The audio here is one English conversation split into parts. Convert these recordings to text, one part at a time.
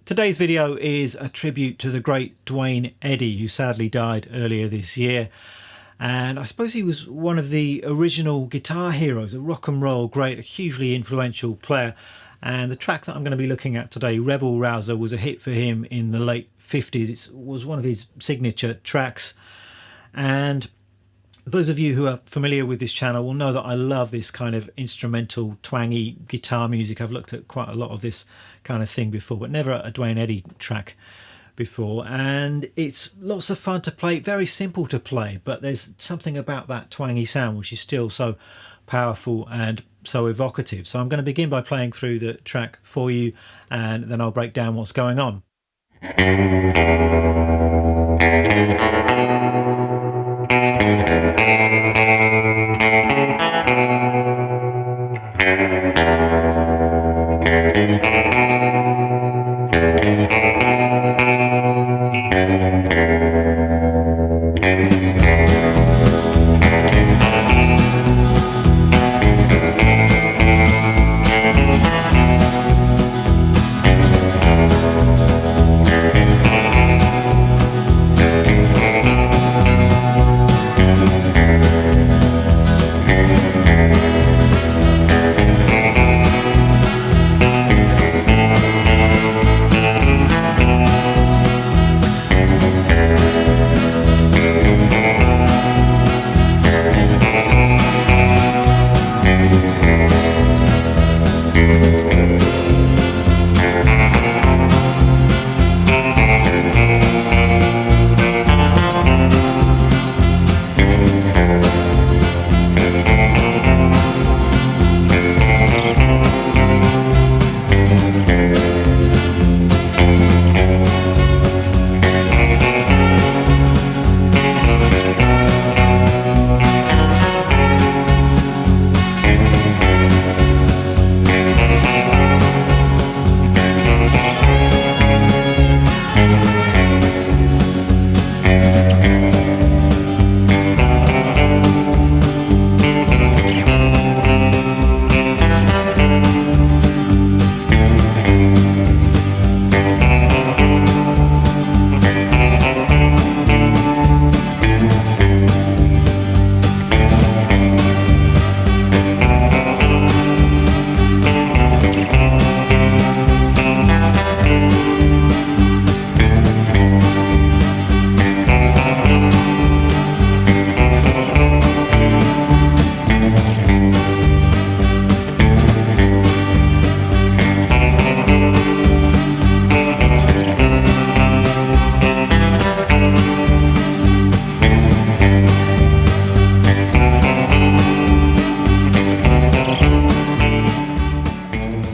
Today's video is a tribute to the great Duane Eddy, who sadly died earlier this year. And I suppose he was one of the original guitar heroes, a rock and roll great, a hugely influential player. And the track that I'm going to be looking at today, Rebel Rouser, was a hit for him in the late 50s. It was one of his signature tracks. And those of you who are familiar with this channel will know that I love this kind of instrumental, twangy guitar music. I've looked at quite a lot of this kind of thing before, but never a Duane Eddy track before. And it's lots of fun to play, very simple to play, but there's something about that twangy sound which is still so powerful and so evocative. So I'm going to begin by playing through the track for you, and then I'll break down what's going on.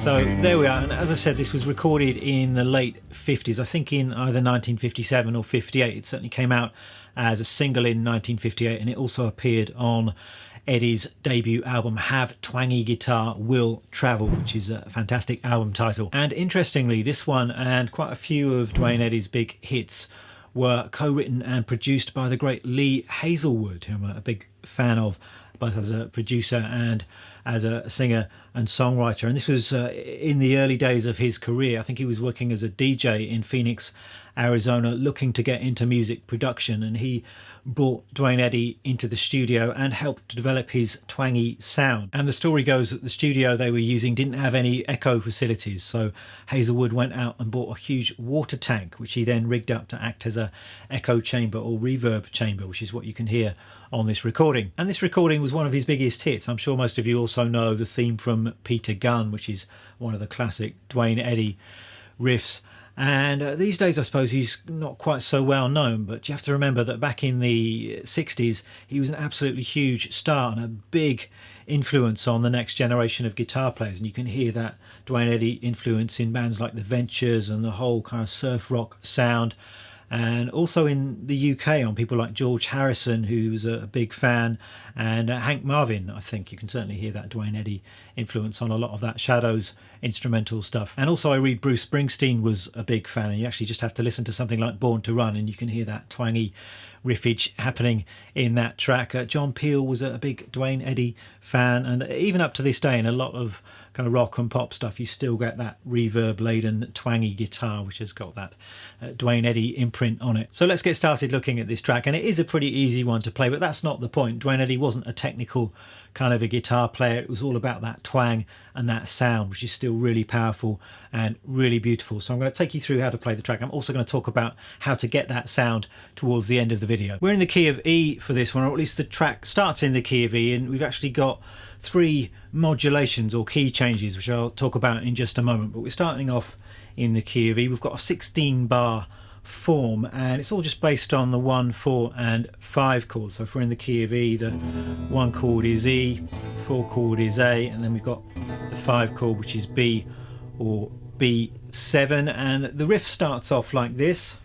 So there we are, and as I said, this was recorded in the late 50s, I think in either 1957 or 58. It certainly came out as a single in 1958, and it also appeared on Eddy's debut album, Have Twangy Guitar Will Travel, which is a fantastic album title. And interestingly, this one and quite a few of Duane Eddy's big hits were co-written and produced by the great Lee Hazelwood, who I'm a big fan of, both as a producer and as a singer and songwriter. And this was in the early days of his career. I think he was working as a DJ in Phoenix, Arizona, looking to get into music production, and he brought Duane Eddy into the studio and helped to develop his twangy sound. And the story goes that the studio they were using didn't have any echo facilities, so Hazelwood went out and bought a huge water tank, which he then rigged up to act as a echo chamber or reverb chamber, which is what you can hear on this recording. And this recording was one of his biggest hits. I'm sure most of you also know the theme from Peter Gunn, which is one of the classic Duane Eddy riffs. And these days, I suppose, he's not quite so well known, but you have to remember that back in the 60s, he was an absolutely huge star and a big influence on the next generation of guitar players. And you can hear that Duane Eddy influence in bands like The Ventures and the whole kind of surf rock sound. And also in the UK on people like George Harrison, who's a big fan, and Hank Marvin. I think you can certainly hear that Duane Eddy influence on a lot of that Shadows instrumental stuff. And also I read Bruce Springsteen was a big fan, and you actually just have to listen to something like Born to Run and you can hear that twangy riffage happening in that track. John Peel was a big Duane Eddy fan, and even up to this day in a lot of kind of rock and pop stuff you still get that reverb laden twangy guitar which has got that Duane Eddy imprint on it. So let's get started looking at this track, and it is a pretty easy one to play, but that's not the point. Duane Eddy wasn't a technical kind of a guitar player. It was all about that twang and that sound, which is still really powerful and really beautiful. So I'm going to take you through how to play the track. I'm also going to talk about how to get that sound towards the end of the video. We're in the key of E for this one, or at least the track starts in the key of E, and we've actually got 3 modulations or key changes, which I'll talk about in just a moment. But we're starting off in the key of E. We've got a 16 bar form, and it's all just based on the 1, 4 and 5 chords. So if we're in the key of E, the 1 chord is E, 4 chord is A, and then we've got the 5 chord, which is B or B7, and the riff starts off like this.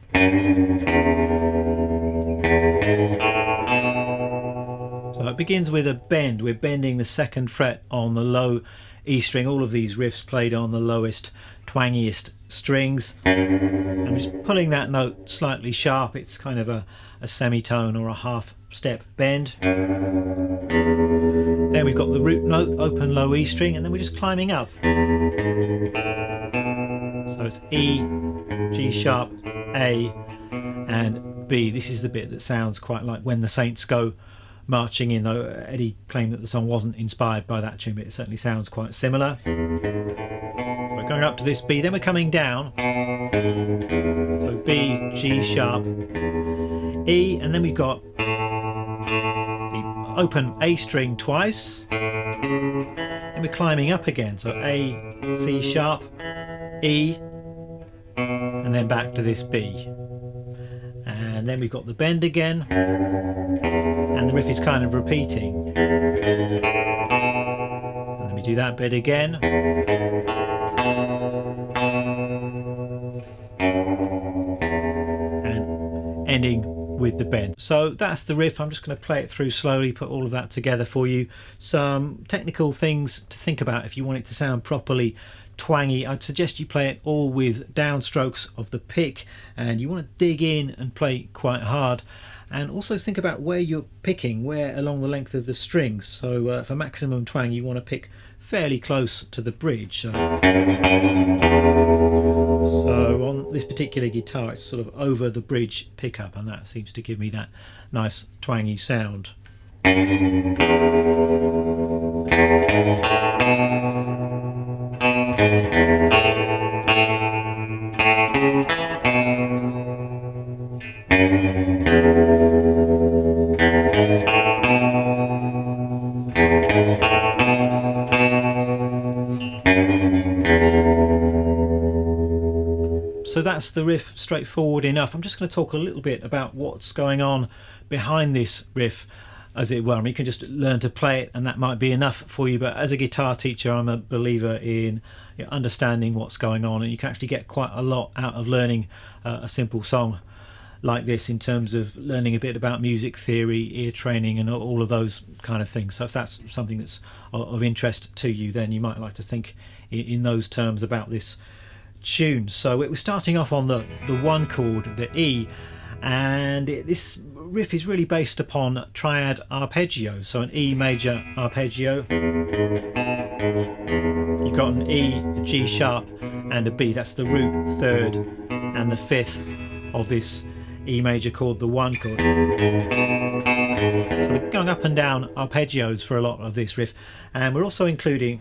So it begins with a bend. We're bending the 2nd fret on the low E string. All of these riffs played on the lowest, twangiest strings. I'm just pulling that note slightly sharp. It's kind of a semitone or a half step bend. Then we've got the root note, open low E string, and then we're just climbing up. So it's E, G sharp, A and B. This is the bit that sounds quite like When the Saints Go Marching In, though Eddy claimed that the song wasn't inspired by that tune, but it certainly sounds quite similar. So we're going up to this B, then we're coming down. So B, G sharp, E, and then we've got the open A string twice. Then we're climbing up again, so A, C sharp, E, and then back to this B. And then we've got the bend again, and the riff is kind of repeating. And then we do that bit again. And ending with the bend. So that's the riff. I'm just going to play it through slowly, put all of that together for you. Some technical things to think about if you want it to sound properly twangy. I'd suggest you play it all with downstrokes of the pick, and you want to dig in and play quite hard, and also think about where you're picking, where along the length of the strings. So for maximum twang you want to pick fairly close to the bridge. So on this particular guitar it's sort of over the bridge pickup, and that seems to give me that nice twangy sound. So that's the riff, straightforward enough. I'm just going to talk a little bit about what's going on behind this riff, as it were. I mean, you can just learn to play it and that might be enough for you, but as a guitar teacher I'm a believer in understanding what's going on, and you can actually get quite a lot out of learning a simple song like this in terms of learning a bit about music theory, ear training and all of those kind of things. So if that's something that's of interest to you, then you might like to think in those terms about this tune. So we're starting off on the 1 chord, the E, and this riff is really based upon triad arpeggio. So an E major arpeggio, you've got an E, a G sharp and a B. That's the root, 3rd and the 5th of this E major chord, the 1 chord. So we're going up and down arpeggios for a lot of this riff, and we're also including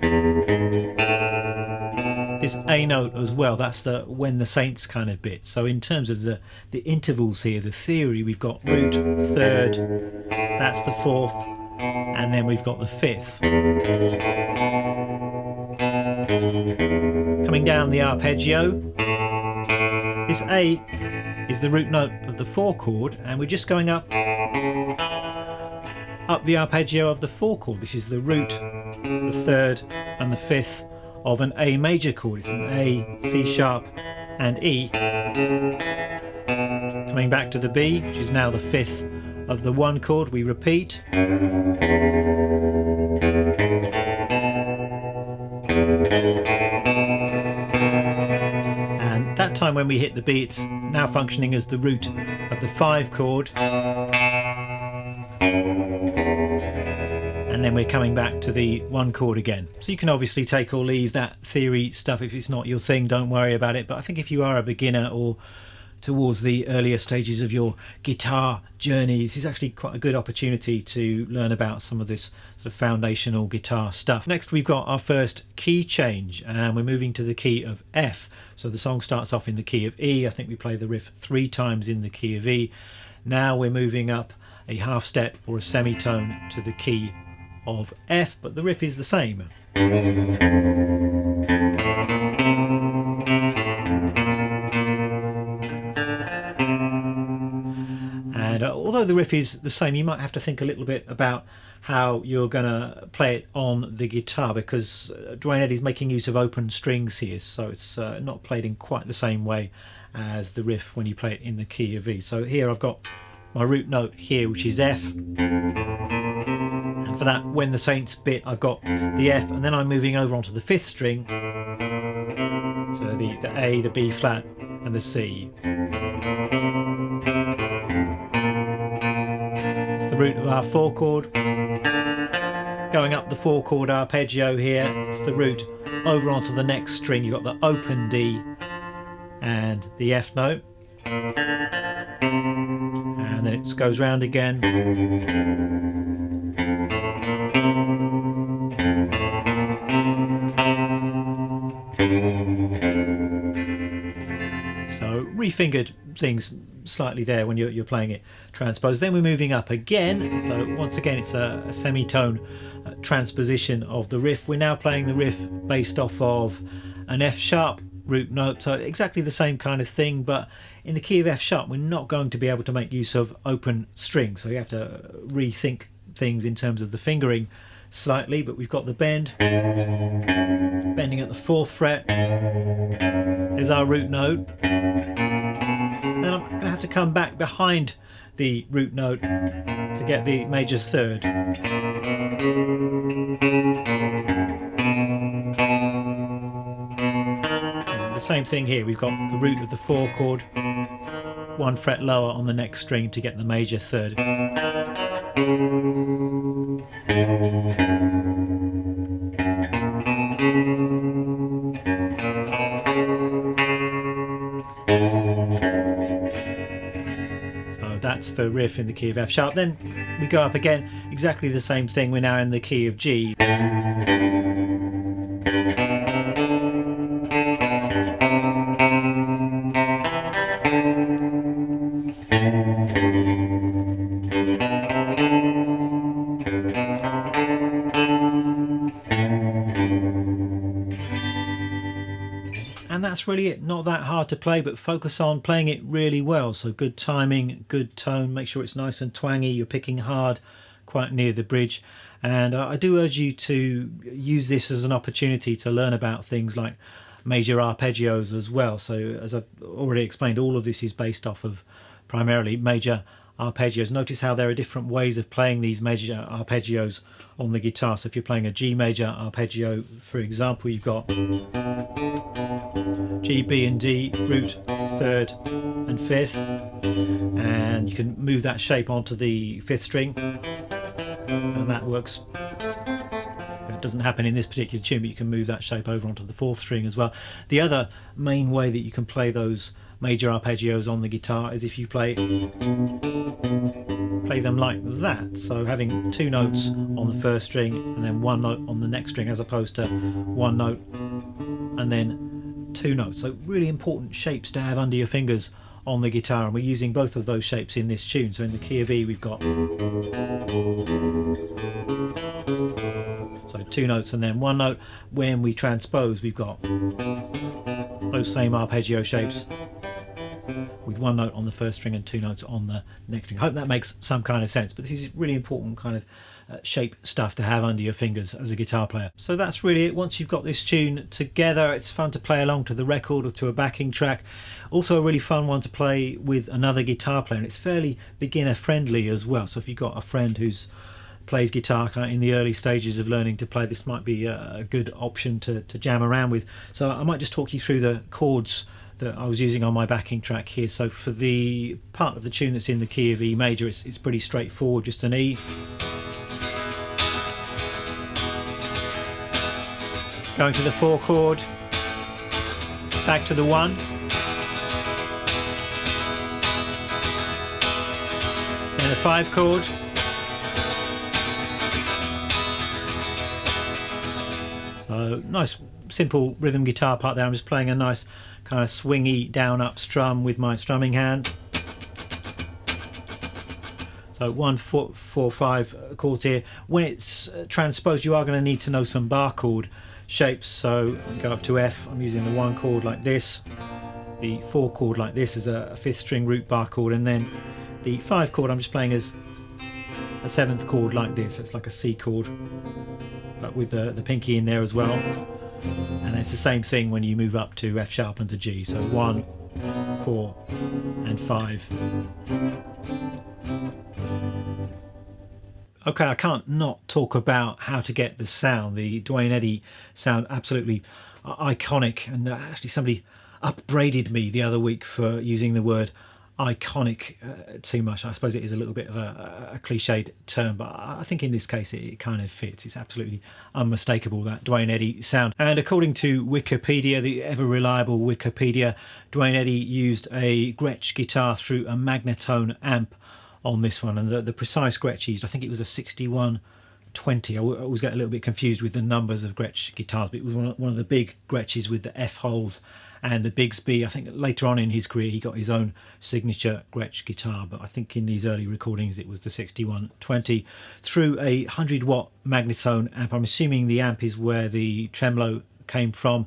this A note as well. That's the When the Saints kind of bit. So in terms of the intervals here, the theory, we've got root, 3rd, that's the 4th, and then we've got the 5th. Coming down the arpeggio, this A is the root note of the 4 chord, and we're just going up the arpeggio of the 4 chord. This is the root, the 3rd and the 5th of an A major chord. It's an A, C sharp and E. Coming back to the B, which is now the 5th of the 1 chord, we repeat. And that time when we hit the B, it's now functioning as the root of the 5 chord. And then we're coming back to the one chord again. So you can obviously take or leave that theory stuff. If it's not your thing, don't worry about it. But I think if you are a beginner or towards the earlier stages of your guitar journey, this is actually quite a good opportunity to learn about some of this sort of foundational guitar stuff. Next we've got our first key change, and we're moving to the key of F. So the song starts off in the key of E. I think we play the riff 3 times in the key of E. Now we're moving up a half step or a semitone to the key of F, but the riff is the same. And although the riff is the same, you might have to think a little bit about how you're going to play it on the guitar, because Duane Eddy's making use of open strings here, so it's not played in quite the same way as the riff when you play it in the key of E. So here I've got my root note here, which is F, and for that When the Saints bit I've got the F, and then I'm moving over onto the 5th string, so the A, the B flat and the C. It's the root of our 4 chord. Going up the 4 chord arpeggio here, it's the root over onto the next string. You've got the open D and the F note, and then it goes round again. So refingered things slightly there when you're playing it transposed. Then we're moving up again, so once again it's a semitone transposition of the riff. We're now playing the riff based off of an F sharp root note, so exactly the same kind of thing, but in the key of F sharp we're not going to be able to make use of open strings, so you have to rethink things in terms of the fingering slightly. But we've got the bend, bending at the 4th fret is our root note, and I'm going to have to come back behind the root note to get the major 3rd. And the same thing here, we've got the root of the 4 chord 1 fret lower on the next string to get the major 3rd. So that's the riff in the key of F sharp. Then we go up again, exactly the same thing. We're now in the key of G. And that's really it. Not that hard to play, but focus on playing it really well. So good timing, good tone, make sure it's nice and twangy. You're picking hard quite near the bridge. And I do urge you to use this as an opportunity to learn about things like major arpeggios as well. So as I've already explained, all of this is based off of primarily major arpeggios. Notice how there are different ways of playing these major arpeggios on the guitar. So if you're playing a G major arpeggio, for example, you've got G, B and D, root, 3rd and 5th, and you can move that shape onto the 5th string, and that works. It doesn't happen in this particular tune, but you can move that shape over onto the 4th string as well. The other main way that you can play those major arpeggios on the guitar is if you play them like that, so having 2 notes on the 1st string and then 1 note on the next string, as opposed to 1 note and then 2 notes. So really important shapes to have under your fingers on the guitar, and we're using both of those shapes in this tune. So in the key of E we've got 2 notes and then 1 note. When we transpose we've got those same arpeggio shapes with 1 note on the 1st string and 2 notes on the next string. I hope that makes some kind of sense, but this is really important kind of shape stuff to have under your fingers as a guitar player. So that's really it. Once you've got this tune together, it's fun to play along to the record or to a backing track. Also a really fun one to play with another guitar player, and it's fairly beginner friendly as well. So if you've got a friend who's plays guitar kind of in the early stages of learning to play, this might be a good option to jam around with. So I might just talk you through the chords that I was using on my backing track here. So for the part of the tune that's in the key of E major, it's pretty straightforward, just an E, Going to the 4 chord, back to the 1, then the 5 chord, so nice simple rhythm guitar part there. I'm just playing a nice kind of swingy down up strum with my strumming hand. So 1, 4, 4, 5 chords here. When it's transposed, you are going to need to know some bar chord shapes. So go up to F. I'm using the 1 chord like this, the 4 chord like this as a 5th string root bar chord, and then the 5 chord I'm just playing as a 7th chord like this. So it's like a C chord, but with the pinky in there as well. And it's the same thing when you move up to F sharp and to G. So 1, 4, and 5. Okay, I can't not talk about how to get the sound. The Duane Eddy sound, absolutely iconic. And actually somebody upbraided me the other week for using the word iconic too much. I suppose it is a little bit of a cliched term, but I think in this case it kind of fits. It's absolutely unmistakable, that Duane Eddy sound. And according to Wikipedia, the ever reliable Wikipedia, Duane Eddy used a Gretsch guitar through a Magnetone amp on this one, and the precise Gretsch used, I think it was a 6120. I always get a little bit confused with the numbers of Gretsch guitars, but it was one of the big Gretsches with the F holes and the Bigsby. I think later on in his career he got his own signature Gretsch guitar, but I think in these early recordings it was the 6120 through a 100-watt Magnetone amp. I'm assuming the amp is where the tremolo came from.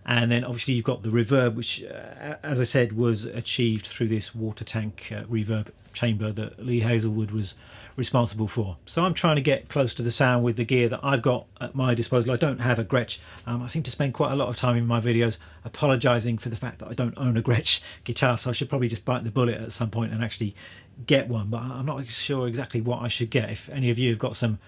And then obviously you've got the reverb, which as I said was achieved through this water tank reverb chamber that Lee Hazelwood was responsible for. So I'm trying to get close to the sound with the gear that I've got at my disposal. I don't have a Gretsch. I seem to spend quite a lot of time in my videos apologising for the fact that I don't own a Gretsch guitar, so I should probably just bite the bullet at some point and actually get one, but I'm not sure exactly what I should get. If any of you have got some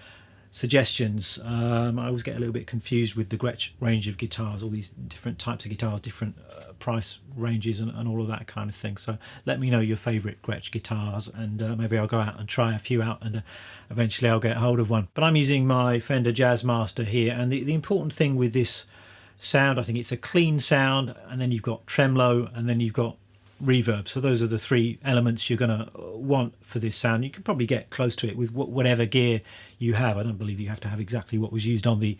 suggestions. I always get a little bit confused with the Gretsch range of guitars, all these different types of guitars, different price ranges and all of that kind of thing. So let me know your favourite Gretsch guitars, and maybe I'll go out and try a few out, and eventually I'll get hold of one. But I'm using my Fender Jazzmaster here, and the important thing with this sound, I think it's a clean sound, and then you've got tremolo, and then you've got reverb. So those are the 3 elements you're going to want for this sound. You can probably get close to it with whatever gear you have. I don't believe you have to have exactly what was used on the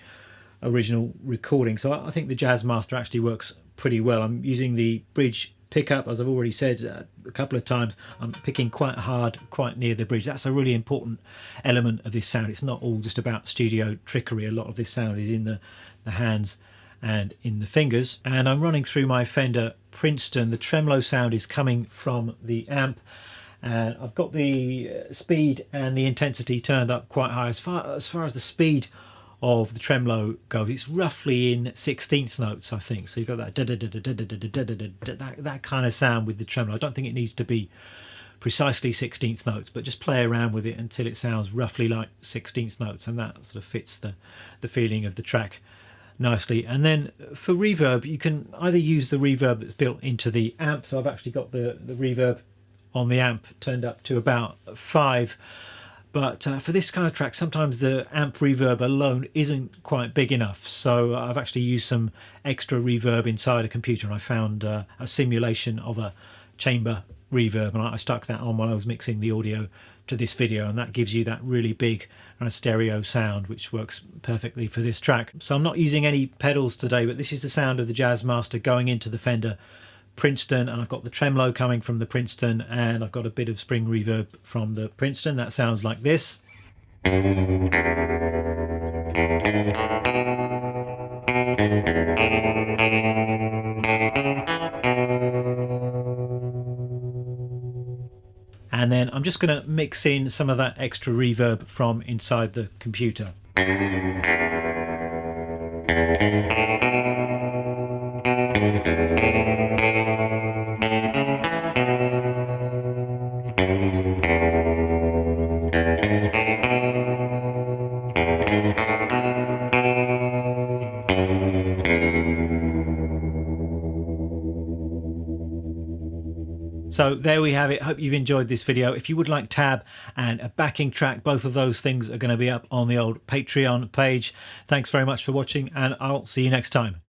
original recording. So I think the Jazzmaster actually works pretty well. I'm using the bridge pickup, as I've already said a couple of times. I'm picking quite hard, quite near the bridge. That's a really important element of this sound. It's not all just about studio trickery. A lot of this sound is in the hands and in the fingers. And I'm running through my Fender Princeton. The tremolo sound is coming from the amp, and I've got the speed and the intensity turned up quite high. As far as the speed of the tremolo goes, it's roughly in 16th notes, I think. So you've got that kind of sound with the tremolo. I don't think it needs to be precisely 16th notes, but just play around with it until it sounds roughly like 16th notes, and that sort of fits the feeling of the track nicely. And then for reverb, you can either use the reverb that's built into the amp. So I've actually got the reverb on the amp turned up to about 5, but for this kind of track sometimes the amp reverb alone isn't quite big enough, so I've actually used some extra reverb inside a computer, and I found a simulation of a chamber reverb, and I stuck that on while I was mixing the audio to this video, and that gives you that really big kind of stereo sound which works perfectly for this track. So I'm not using any pedals today, but this is the sound of the Jazzmaster going into the Fender Princeton, and I've got the tremolo coming from the Princeton, and I've got a bit of spring reverb from the Princeton. That sounds like this. And then I'm just going to mix in some of that extra reverb from inside the computer. So there we have it. Hope you've enjoyed this video. If you would like tab and a backing track, both of those things are going to be up on the old Patreon page. Thanks very much for watching, and I'll see you next time.